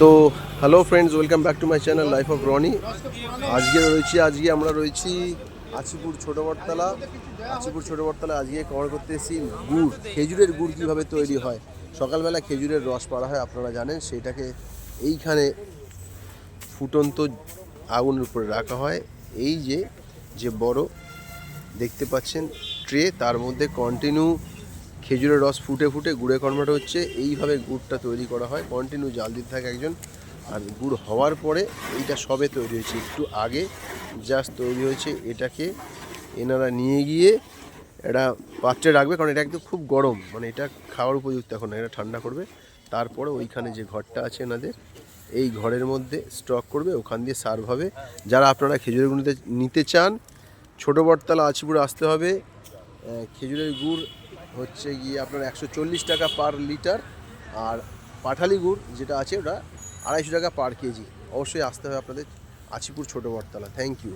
তো hello friends, welcome back to my channel life of Roni. আজকে আমরা রয়েছি আচিপুর ছোটো বটতলা। আজকে কভার করতে এসেছি গুড়, খেজুরের গুড় কীভাবে তৈরি হয়। সকালবেলা খেজুরের রস পাড়া হয়, আপনারা জানেন। সেটাকে এইখানে ফুটন্ত আগুনের উপরে রাখা হয়। এই যে বড় দেখতে পাচ্ছেন ট্রে, তার মধ্যে কন্টিনিউ খেজুরের রস ফুটে ফুটে গুড়ে কনভার্ট হচ্ছে। এইভাবে গুড়টা তৈরি করা হয়, কন্টিনিউ জাল দিতে থাকে একজন। আর গুড় হওয়ার পরে এইটা সবে তৈরি হয়েছে, একটু আগে জাস্ট তৈরি হয়েছে। এটাকে এনারা নিয়ে গিয়ে এটা পাত্রে রাখবে, কারণ এটা একদম খুব গরম, মানে এটা খাওয়ার উপযুক্ত এখন না, এটা ঠান্ডা করবে। তারপরে ওইখানে যে ঘরটা আছে এনাদের, এই ঘরের মধ্যে স্টক করবে, ওখান দিয়ে সার্ভ হবে। যারা আপনারা খেজুরের গুড় নিতে চান, ছোটো বটতলা আচিপুরে আসতে হবে। খেজুরের গুড় হচ্ছে গিয়ে আপনার 140 টাকা পার লিটার, আর পাঠালি গুড় যেটা আছে ওটা 250 টাকা পার কেজি। অবশ্যই আসতে হবে আপনাদের আচিপুর ছোটো বটতলা। Thank you.